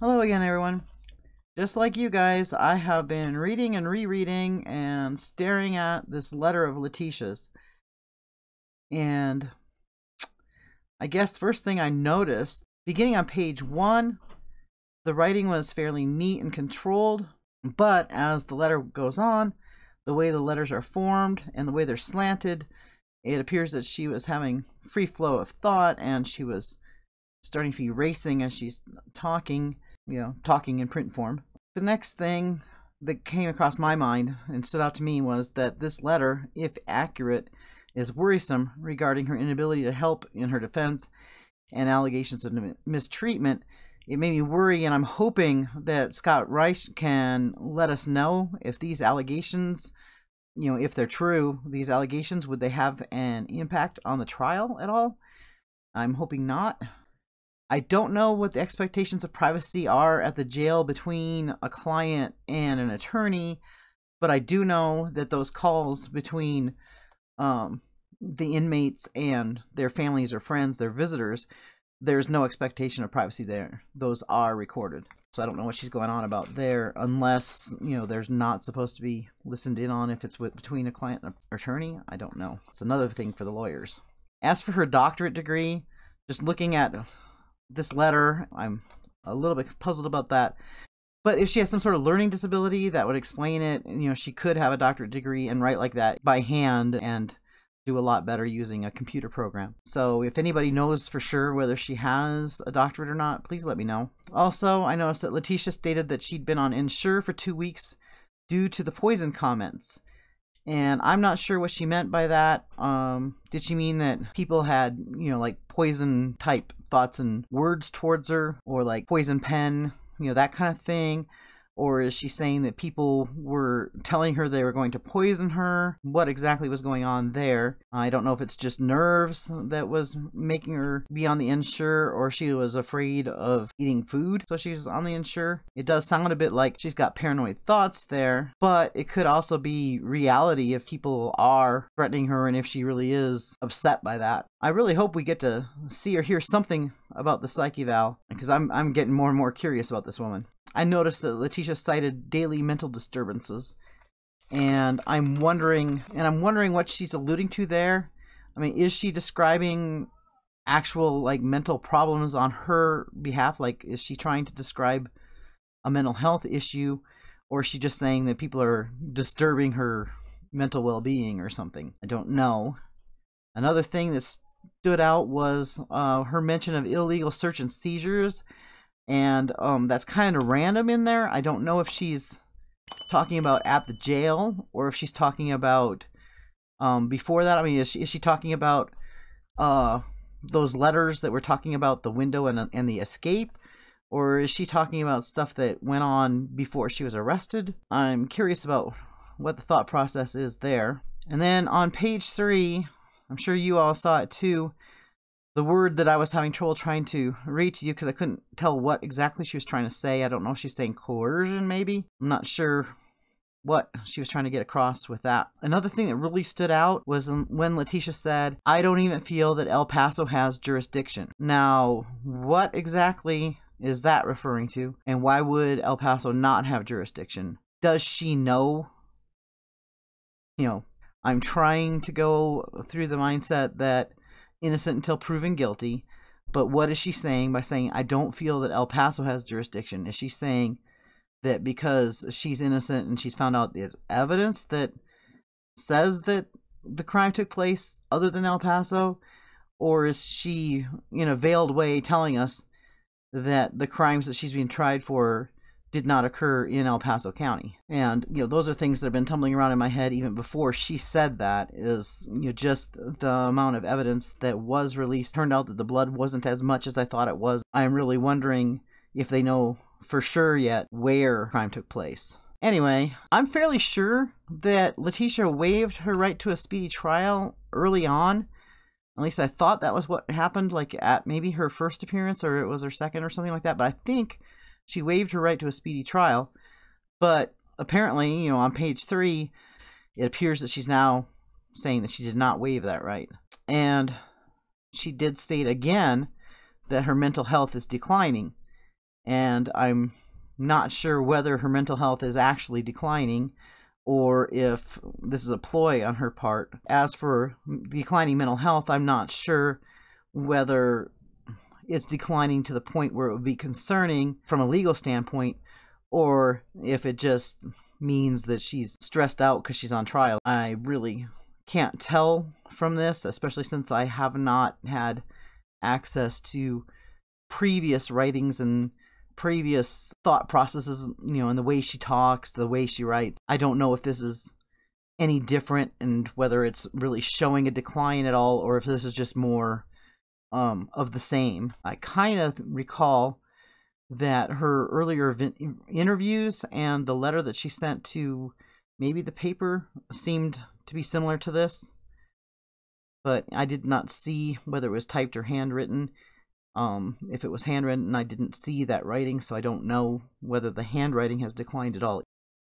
Hello again, everyone. Just like you guys, I have been reading and rereading and staring at this letter of Letecia's. And I guess the first thing I noticed, beginning on page 1, the writing was fairly neat and controlled. But as the letter goes on, the way the letters are formed and the way they're slanted, it appears that she was having free flow of thought and she was starting to be racing as she's talking, talking in print form. The next thing that came across my mind and stood out to me was that this letter, if accurate, is worrisome regarding her inability to help in her defense and allegations of mistreatment. It made me worry, and I'm hoping that Scott Reich can let us know if these allegations, if they're true, these allegations, would they have an impact on the trial at all? I'm hoping not. I don't know what the expectations of privacy are at the jail between a client and an attorney, but I do know that those calls between the inmates and their families or friends, their visitors, there's no expectation of privacy there. Those are recorded. So I don't know what she's going on about there, unless, there's not supposed to be listened in on if it's between a client and an attorney. I don't know. It's another thing for the lawyers. As for her doctorate degree, just looking at this letter, I'm a little bit puzzled about that. But if she has some sort of learning disability, that would explain it. She could have a doctorate degree and write like that by hand and do a lot better using a computer program. So if anybody knows for sure whether she has a doctorate or not, please let me know. Also, I noticed that Letecia stated that she'd been on Ensure for 2 weeks due to the poison comments. And I'm not sure what she meant by that. Did she mean that people had, like poison type thoughts and words towards her, or like poison pen, that kind of thing? Or is she saying that people were telling her they were going to poison her? What exactly was going on there? I don't know if it's just nerves that was making her be on the Ensure, or she was afraid of eating food, so she was on the Ensure. It does sound a bit like she's got paranoid thoughts there, but it could also be reality if people are threatening her and if she really is upset by that. I really hope we get to see or hear something about the psych eval, because I'm getting more and more curious about this woman. I noticed that Letecia cited daily mental disturbances, and I'm wondering what she's alluding to there. I mean, is she describing actual mental problems on her behalf? Like, is she trying to describe a mental health issue, or is she just saying that people are disturbing her mental well-being or something? I don't know. Another thing that stood out was her mention of illegal search and seizures. And that's kind of random in there. I don't know if she's talking about at the jail or if she's talking about before that. I mean, is she talking about those letters that were talking about the window and the escape? Or is she talking about stuff that went on before she was arrested? I'm curious about what the thought process is there. And then on page 3, I'm sure you all saw it too, the word that I was having trouble trying to read to you because I couldn't tell what exactly she was trying to say. I don't know if she's saying coercion, maybe. I'm not sure what she was trying to get across with that. Another thing that really stood out was when Letecia said, "I don't even feel that El Paso has jurisdiction." Now, what exactly is that referring to? And why would El Paso not have jurisdiction? Does she know? I'm trying to go through the mindset that innocent until proven guilty, but what is she saying by saying, "I don't feel that El Paso has jurisdiction"? Is she saying that because she's innocent and she's found out there's evidence that says that the crime took place other than El Paso? Or is she, in a veiled way, telling us that the crimes that she's being tried for did not occur in El Paso County? And, those are things that have been tumbling around in my head even before she said that, is, just the amount of evidence that was released. Turned out that the blood wasn't as much as I thought it was. I'm really wondering if they know for sure yet where crime took place. Anyway, I'm fairly sure that Letecia waived her right to a speedy trial early on. At least I thought that was what happened, at maybe her first appearance, or it was her second or something like that. But I think she waived her right to a speedy trial, but apparently, on page 3, it appears that she's now saying that she did not waive that right. And she did state again that her mental health is declining. and I'm not sure whether her mental health is actually declining or if this is a ploy on her part. As for declining mental health, I'm not sure whether it's declining to the point where it would be concerning from a legal standpoint, or if it just means that she's stressed out because she's on trial. I really can't tell from this, especially since I have not had access to previous writings and previous thought processes, and the way she talks, the way she writes. I don't know if this is any different and whether it's really showing a decline at all, or if this is just more of the same. I kind of recall that her earlier interviews and the letter that she sent to maybe the paper seemed to be similar to this, but I did not see whether it was typed or handwritten. If it was handwritten, I didn't see that writing, so I don't know whether the handwriting has declined at all.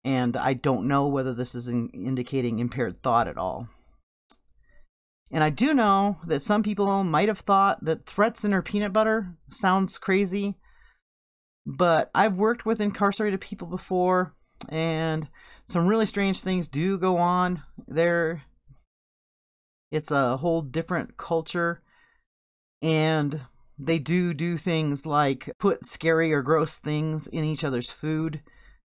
And I don't know whether this is indicating impaired thought at all. And I do know that some people might have thought that threats in her peanut butter sounds crazy, but I've worked with incarcerated people before, and some really strange things do go on there. It's a whole different culture, and they do things like put scary or gross things in each other's food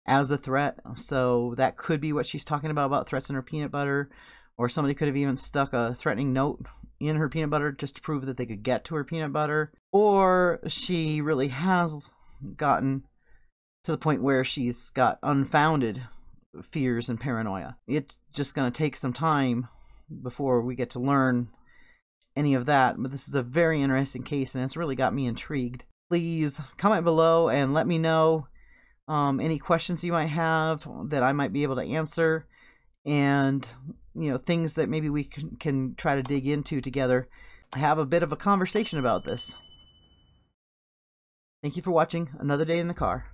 as a threat. So that could be what she's talking about threats in her peanut butter. Or somebody could have even stuck a threatening note in her peanut butter just to prove that they could get to her peanut butter. Or she really has gotten to the point where she's got unfounded fears and paranoia. It's just going to take some time before we get to learn any of that. But this is a very interesting case, and it's really got me intrigued. Please comment below and let me know any questions you might have that I might be able to answer, and things that maybe we can try to dig into together. Have a bit of a conversation about this. Thank you for watching Another Day in the Car.